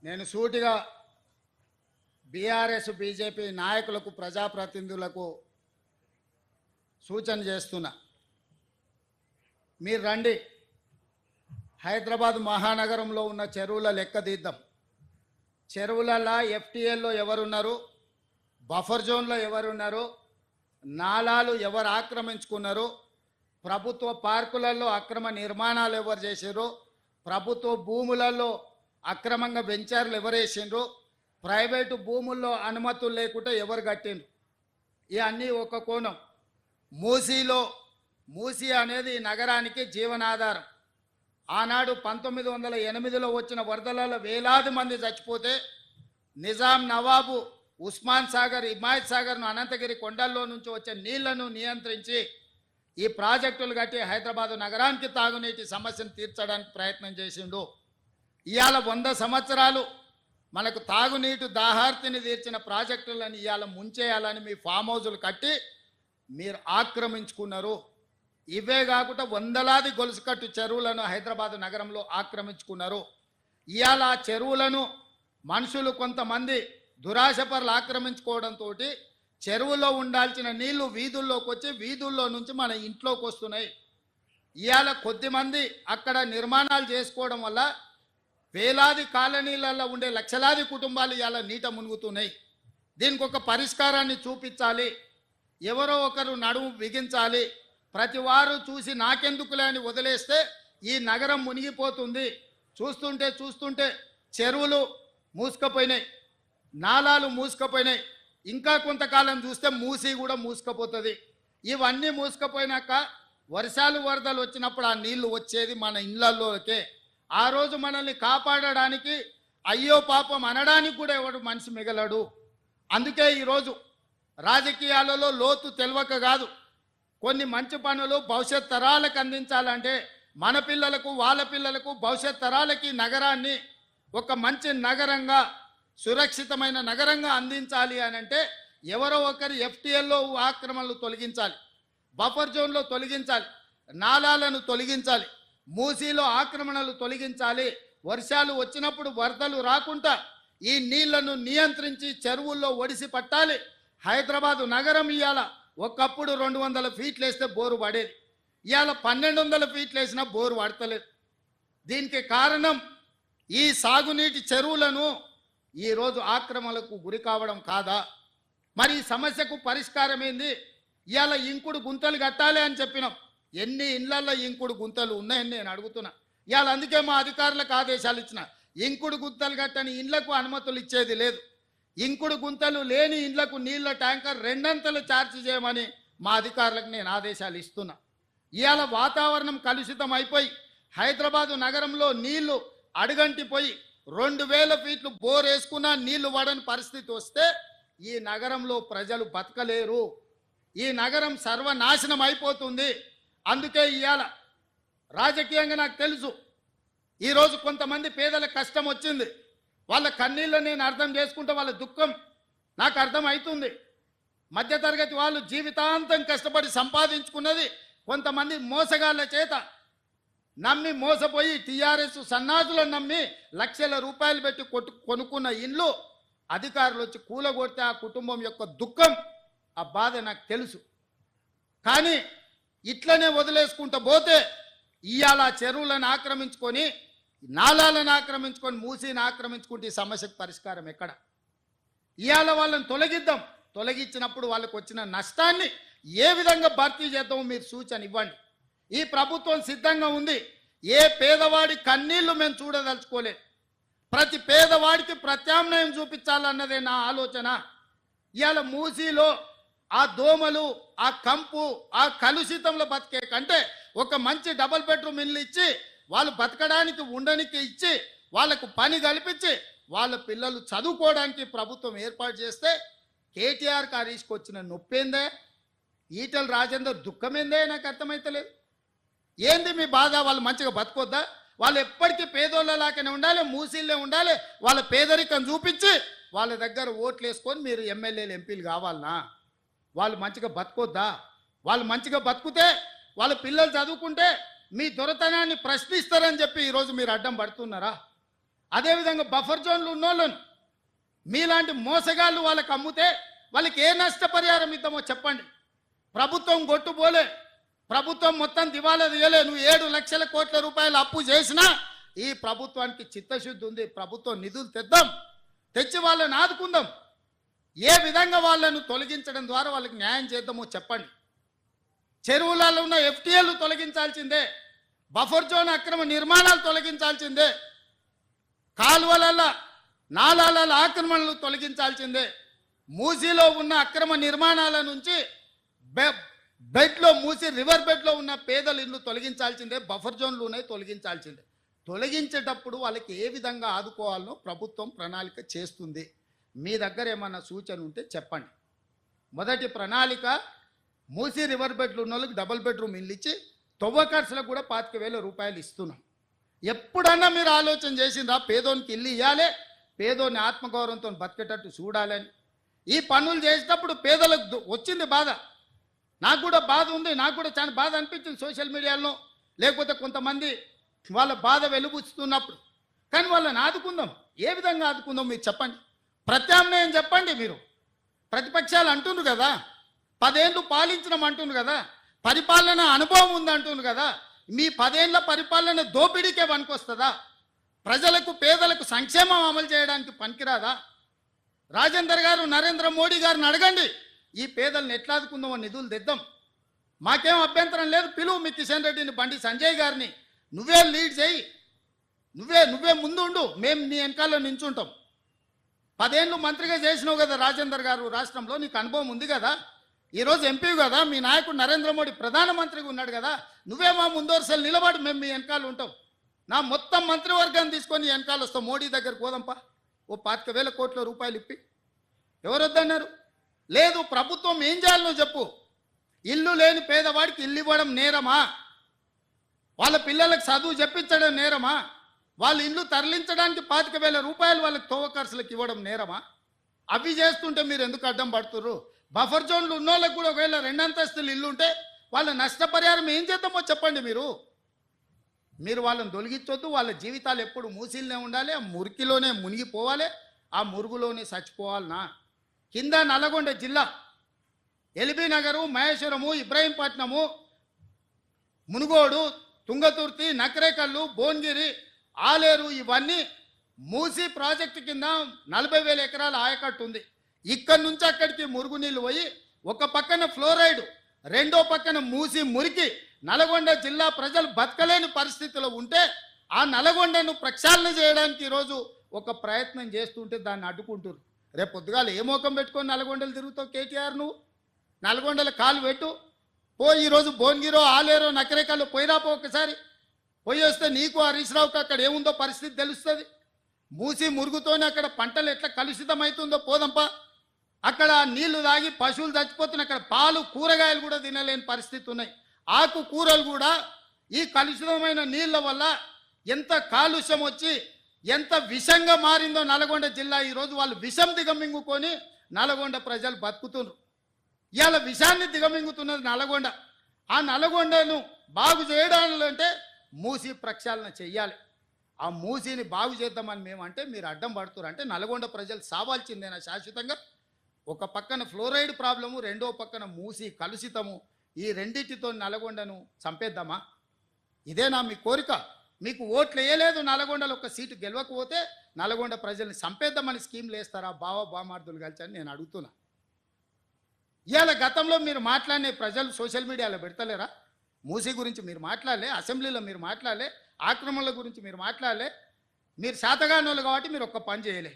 నేను సూటిగా BRS BJP నాయకులకు ప్రజాప్రతినిధులకు సూచన చేస్తున్నా. మీరు రండి, హైదరాబాద్ మహానగరంలో ఉన్న చెరువుల లెక్క తీద్దాం. చెరువులలో ఎఫ్టీఎల్లో ఎవరున్నారు, బఫర్ జోన్లో ఎవరున్నారు, నాలాలు ఎవరు ఆక్రమించుకున్నారు, ప్రభుత్వ పార్కులలో అక్రమ నిర్మాణాలు ఎవరు చేసారు, ప్రభుత్వ భూములలో అక్రమంగా వెంచర్లు ఎవరు వేసిండ్రు, ప్రైవేటు భూముల్లో అనుమతులు లేకుండా ఎవరు కట్టిండ్రు. ఇవన్నీ ఒక కోణం. మూసీ అనేది నగరానికి జీవనాధారం. ఆనాడు 1908లో వచ్చిన వరదలలో వేలాది మంది చచ్చిపోతే నిజాం నవాబు ఉస్మాన్ సాగర్, హిమాయత్ సాగర్ను, అనంతగిరి కొండల్లో నుంచి వచ్చే నీళ్లను నియంత్రించి ఈ ప్రాజెక్టులు కట్టి హైదరాబాద్ నగరానికి తాగునీటి సమస్యను తీర్చడానికి ప్రయత్నం చేసిండు. ఇవాళ 100 సంవత్సరాలు మనకు తాగునీటి దాహార్తిని తీర్చిన ప్రాజెక్టులను ఇవాళ ముంచేయాలని మీ ఫామ్ హౌజులు కట్టి మీరు ఆక్రమించుకున్నారు. ఇవే కాకుండా వందలాది గొలుసుకట్టు చెరువులను హైదరాబాద్ నగరంలో ఆక్రమించుకున్నారు. ఇవాళ ఆ చెరువులను మనుషులు కొంతమంది దురాశపరులు ఆక్రమించుకోవడంతో చెరువులో ఉండాల్సిన నీళ్లు వీధుల్లోకి వచ్చి వీధుల్లో నుంచి మన ఇంట్లోకి వస్తున్నాయి. ఇవాళ కొద్దిమంది అక్కడ నిర్మాణాలు చేసుకోవడం వల్ల వేలాది కాలనీలలో ఉండే లక్షలాది కుటుంబాలు ఇవాళ నీట మునుగుతున్నాయి. దీనికి ఒక పరిష్కారాన్ని చూపించాలి. ఎవరో ఒకరు నడుము బిగించాలి. ప్రతి వారు చూసి నాకెందుకులే అని వదిలేస్తే ఈ నగరం మునిగిపోతుంది. చూస్తుంటే చెరువులు మూసుకుపోయినాయి, నాలాలు మూసుకుపోయినాయి. ఇంకా కొంతకాలం చూస్తే మూసి కూడా మూసుకుపోతుంది. ఇవన్నీ మూసుకుపోయినాక వర్షాలు వరదలు వచ్చినప్పుడు ఆ నీళ్లు వచ్చేది మన ఇళ్లలోకే. ఆ రోజు మనల్ని కాపాడడానికి అయ్యో పాపం అనడానికి కూడా ఎవడు మనిషి మిగలడు. అందుకే ఈరోజు రాజకీయాలలో లోతు తెలియక కాదు, కొన్ని మంచి పనులు భవిష్యత్ తరాలకు అందించాలంటే మన పిల్లలకు, వాళ్ళ పిల్లలకు, భవిష్యత్ తరాలకి నగరాన్ని ఒక మంచి నగరంగా, సురక్షితమైన నగరంగా అందించాలి అని అంటే ఎవరో ఒకరు ఎఫ్టీఎల్లో ఆక్రమణలు తొలగించాలి, బఫర్ జోన్లో తొలగించాలి, నాలాలను తొలగించాలి, మూసీలో ఆక్రమణలు తొలగించాలి. వర్షాలు వచ్చినప్పుడు వరదలు రాకుండా ఈ నీళ్లను నియంత్రించి చెరువుల్లో ఒడిసి పట్టాలి. హైదరాబాదు నగరం ఇవాళ ఒకప్పుడు 200 ఫీట్లు వేస్తే బోరు పడేది, ఇవాళ 1200 ఫీట్లు వేసినా బోరు పడతలేదు. దీనికి కారణం ఈ సాగునీటి చెరువులను ఈరోజు ఆక్రమణలకు గురి కావడం కాదా? మరి ఈ సమస్యకు పరిష్కారం ఏంది? ఇవాళ ఇంకుడు గుంతలు కట్టాలి అని చెప్పినాం. ఎన్ని ఇళ్లలో ఇంకుడు గుంతలు ఉన్నాయని నేను అడుగుతున్నా. ఇవాళ అందుకే మా అధికారులకు ఆదేశాలు ఇచ్చిన, ఇంకుడు గుంతలు కట్టని ఇళ్లకు అనుమతులు ఇచ్చేది లేదు. ఇంకుడు గుంతలు లేని ఇళ్లకు నీళ్ల ట్యాంకర్ 2 అంతలు ఛార్జ్ చేయమని మా అధికారులకు నేను ఆదేశాలు ఇస్తున్నా. ఇవాళ వాతావరణం కలుషితం అయిపోయి హైదరాబాదు నగరంలో నీళ్లు అడుగంటిపోయి 2000 ఫీట్లు బోర్ వేసుకున్నా నీళ్లు పడని పరిస్థితి వస్తే ఈ నగరంలో ప్రజలు బతకలేరు. ఈ నగరం సర్వనాశనం అయిపోతుంది. అందుకే ఇవాళ రాజకీయంగా నాకు తెలుసు, ఈరోజు కొంతమంది పేదల కష్టం వచ్చింది, వాళ్ళ కన్నీళ్ళు నేను అర్థం చేసుకుంటే వాళ్ళ దుఃఖం నాకు అర్థం అవుతుంది. మధ్యతరగతి వాళ్ళు జీవితాంతం కష్టపడి సంపాదించుకున్నది కొంతమంది మోసగాళ్ళ చేత నమ్మి మోసపోయి టీఆర్ఎస్ సన్నాసులను నమ్మి లక్షల రూపాయలు పెట్టి కొనుక్కున్న ఇల్లు అధికారులు వచ్చి కూలగొడితే ఆ కుటుంబం యొక్క దుఃఖం, ఆ బాధ నాకు తెలుసు. కానీ ఇట్లనే వదిలేసుకుంటూ పోతే ఇవాళ చెరువులను ఆక్రమించుకొని, నాలాలను ఆక్రమించుకొని, మూసీని ఆక్రమించుకుంటే ఈ సమస్యకు పరిష్కారం ఎక్కడ? ఇవాళ వాళ్ళని తొలగిద్దాం. తొలగించినప్పుడు వాళ్ళకు వచ్చిన నష్టాన్ని ఏ విధంగా భర్తీ చేద్దామో మీరు సూచన ఇవ్వండి. ఈ ప్రభుత్వం సిద్ధంగా ఉంది. ఏ పేదవాడి కన్నీళ్లు మేము చూడదలుచుకోలేదు. ప్రతి పేదవాడికి ప్రత్యామ్నాయం చూపించాలన్నదే నా ఆలోచన. ఇవాళ మూసీలో ఆ దోమలు, ఆ కంపు, ఆ కలుషితంలో బతికే కంటే ఒక మంచి డబుల్ బెడ్రూమ్ ఇల్లు ఇచ్చి వాళ్ళు బతకడానికి ఉండడానికి ఇచ్చి వాళ్ళకు పని కల్పించి వాళ్ళ పిల్లలు చదువుకోవడానికి ప్రభుత్వం ఏర్పాటు చేస్తే కేటీఆర్ హరీష్కి వచ్చిన నొప్పేందే, ఈటల రాజేందర్ దుఃఖమేందే నాకు అర్థమైతలేదు. ఏంది మీ బాధ? వాళ్ళు మంచిగా బతకొద్దా? వాళ్ళు ఎప్పటికీ పేదోళ్ళలాగానే ఉండాలి, మూసీళ్ళే ఉండాలి. వాళ్ళ పేదరికం చూపించి వాళ్ళ దగ్గర ఓట్లు వేసుకొని మీరు ఎమ్మెల్యేలు, ఎంపీలు కావాలనా? వాళ్ళు మంచిగా బతకొద్దా? వాళ్ళు మంచిగా బతుకుతే వాళ్ళ పిల్లలు చదువుకుంటే మీ దొరతనాన్ని ప్రశ్నిస్తారని చెప్పి ఈరోజు మీరు అడ్డం పడుతున్నారా? అదేవిధంగా బఫర్ జోన్లు ఉన్నోళ్ళను మీలాంటి మోసగాళ్ళు వాళ్ళకి అమ్ముతే వాళ్ళకి ఏ నష్టపరిహారం ఇద్దామో చెప్పండి. ప్రభుత్వం గొట్టుపోలే, ప్రభుత్వం మొత్తం దివాలా తీయలే. నువ్వు 7 లక్షల కోట్ల రూపాయలు అప్పు చేసినా ఈ ప్రభుత్వానికి చిత్తశుద్ధి ఉంది. ప్రభుత్వం నిధులు తెద్దాం, తెచ్చి వాళ్ళని ఆదుకుందాం. ఏ విధంగా వాళ్ళను తొలగించడం ద్వారా వాళ్ళకి న్యాయం చేద్దామో చెప్పండి. చెరువులలో ఉన్న ఎఫ్టీఎల్ తొలగించాల్సిందే, బఫర్ జోన్ అక్రమ నిర్మాణాలు తొలగించాల్సిందే, కాలువలలో నాలాల ఆక్రమణలు తొలగించాల్సిందే, మూసీలో ఉన్న అక్రమ నిర్మాణాల నుంచి బెడ్లో మూసి రివర్ బెడ్లో ఉన్న పేదల ఇల్లు తొలగించాల్సిందే, బఫర్ జోన్లు ఉన్నాయి తొలగించాల్సిందే. తొలగించేటప్పుడు వాళ్ళకి ఏ విధంగా ఆదుకోవాలనో ప్రభుత్వం ప్రణాళిక చేస్తుంది. మీ దగ్గర ఏమన్నా సూచన ఉంటే చెప్పండి. మొదటి ప్రణాళిక మూసి రివర్ బెడ్లు ఉన్న వాళ్ళకి డబుల్ బెడ్రూమ్ ఇల్లు ఇచ్చి తవ్వకర్సులకు కూడా 25,000 రూపాయలు ఇస్తున్నాం. ఎప్పుడన్నా మీరు ఆలోచన చేసిందా పేదోనికి ఇల్లు ఇవ్వాలి, పేదోని ఆత్మగౌరవంతో బతికేటట్టు చూడాలని? ఈ పనులు చేసేటప్పుడు పేదలకు వచ్చింది బాధ, నాకు కూడా బాధ ఉంది, నాకు కూడా చాలా బాధ అనిపించింది సోషల్ మీడియాలో, లేకపోతే కొంతమంది వాళ్ళ బాధ వెలుబుచ్చుతున్నప్పుడు. కానీ వాళ్ళని ఆదుకుందాం. ఏ విధంగా ఆదుకుందాం మీరు చెప్పండి, ప్రత్యామ్నాయం చెప్పండి. మీరు ప్రతిపక్షాలు అంటున్నారు కదా, 10 ఏళ్ళు పాలించడం అంటున్నారు కదా, పరిపాలన అనుభవం ఉంది అంటున్నారు కదా, మీ 10 ఏళ్ల పరిపాలన దోపిడీకే పనికొస్తుందా? ప్రజలకు పేదలకు సంక్షేమం అమలు చేయడానికి పనికిరాదా? రాజేందర్ గారు నరేంద్ర మోడీ గారిని అడగండి, ఈ పేదలను ఎట్లా ఆదుకుందామో నిధులు తెద్దాం. మాకేం అభ్యంతరం లేదు, పిలువు మీ కిషన్ రెడ్డిని, బండి సంజయ్ గారిని, నువ్వే లీడ్ చేయి, నువ్వే ముందు ఉండు, మేము నీ వెనకాల నించుంటాం. 10 ఏళ్ళు మంత్రిగా చేసినావు కదా రాజేందర్ గారు, రాష్ట్రంలో నీకు అనుభవం ఉంది కదా, ఈరోజు ఎంపీ కదా, మీ నాయకుడు నరేంద్ర మోడీ ప్రధానమంత్రిగా ఉన్నాడు కదా, నువ్వే మా ముందోరసలు నిలబడి మేము మీ వెనకాల ఉంటాం. నా మొత్తం మంత్రివర్గాన్ని తీసుకొని వెనకాల వస్తాం, మోడీ దగ్గరకు పోదాంపా, ఓ 25,000 కోట్ల రూపాయలు ఇప్పి. ఎవరు వద్దన్నారు? లేదు, ప్రభుత్వం ఏం చేయాలో చెప్పు. ఇల్లు లేని పేదవాడికి ఇల్లు ఇవ్వడం నేరమా? వాళ్ళ పిల్లలకు చదువు చెప్పించడం నేరమా? వాళ్ళ ఇల్లు తరలించడానికి 25,000 రూపాయలు వాళ్ళకి తవ్వకర్సులకు ఇవ్వడం నేరమా? అవి చేస్తుంటే మీరు ఎందుకు అడ్డం పడుతుర్రు? బఫర్ జోన్లు ఉన్న వాళ్ళకి కూడా ఒకవేళ 2 అంతస్తులు ఇల్లు ఉంటే వాళ్ళ నష్టపరిహారం ఏం చేద్దామో చెప్పండి. మీరు వాళ్ళని తొలగించొద్దు. వాళ్ళ జీవితాలు ఎప్పుడు మూసిల్నే ఉండాలి, ఆ మురికిలోనే మునిగిపోవాలి, ఆ మురుగులోనే చచ్చిపోవాలనా? కింద నల్లగొండ జిల్లా ఎల్బీ నగరు, మహేశ్వరము, ఇబ్రాహీంపట్నము, మునుగోడు, తుంగతుర్తి, నకరేకల్లు, భువనగిరి, ఆలేరు, ఇవన్నీ మూసి ప్రాజెక్టు కింద 40,000 ఎకరాల ఆయకట్టు ఉంది. ఇక్కడి నుంచి అక్కడికి మురుగునీళ్ళు పోయి ఒక పక్కన ఫ్లోరైడ్, రెండో పక్కన మూసి మురికి నల్గొండ జిల్లా ప్రజలు బతకలేని పరిస్థితిలో ఉంటే ఆ నల్గొండను ప్రక్షాళన చేయడానికి ఈరోజు ఒక ప్రయత్నం చేస్తుంటే దాన్ని అడ్డుకుంటారు. రేపు పొద్దుగాలు ఏ మోకం పెట్టుకొని నల్గొండలు తిరుగుతావు కేటీఆర్? నువ్వు నల్గొండల కాలు పెట్టు, పో. ఈరోజు భువనగిరో, ఆలేరో, నకరేకల్లో పోయిరాపో, ఒకసారి పోయి వస్తే నీకు హరీష్ రావుకి అక్కడ ఏముందో పరిస్థితి తెలుస్తుంది. మూసి మురుగుతోనే అక్కడ పంటలు ఎట్లా కలుషితం అవుతుందో పోదంపా. అక్కడ నీళ్లు తాగి పశువులు చచ్చిపోతున్నాయి, అక్కడ పాలు కూరగాయలు కూడా తినలేని పరిస్థితి ఉన్నాయి. ఆకు కూరలు కూడా ఈ కలుషితమైన నీళ్ళ వల్ల ఎంత కాలుష్యం వచ్చి ఎంత విషంగా మారిందో నల్గొండ జిల్లా. ఈరోజు వాళ్ళు విషం దిగమింగుకొని నల్గొండ ప్రజలు బతుకుతున్నారు. ఇవాళ విషాన్ని దిగమింగుతున్నది నల్గొండ. ఆ నల్గొండను బాగు చేయడాలంటే మూసి ప్రక్షాళన చెయ్యాలి. ఆ మూసిని బాగు చేద్దామని మేమంటే మీరు అడ్డం పడుతున్నారు. అంటే నల్గొండ ప్రజలు సావాల్సిందేనా శాశ్వతంగా? ఒక పక్కన ఫ్లోరైడ్ ప్రాబ్లము, రెండో పక్కన మూసి కలుషితము, ఈ రెండింటితో నల్గొండను చంపేద్దామా? ఇదేనా మీ కోరిక? మీకు ఓట్లు వేయలేదు, నల్గొండలో ఒక సీటు గెలవకపోతే నల్గొండ ప్రజల్ని చంపేద్దామని స్కీమ్లు వేస్తారా బామార్దులు కలిసి అని నేను అడుగుతున్నా. ఇవాళ గతంలో మీరు మాట్లాడిన ప్రజలు సోషల్ మీడియాలో పెడతలేరా? మూసీ గురించి మీరు మాట్లాడలే, అసెంబ్లీలో మీరు మాట్లాడలే, ఆక్రమణల గురించి మీరు మాట్లాడలే. మీరు శాతగానోళ్ళు కాబట్టి మీరు ఒక్క పని చేయలే.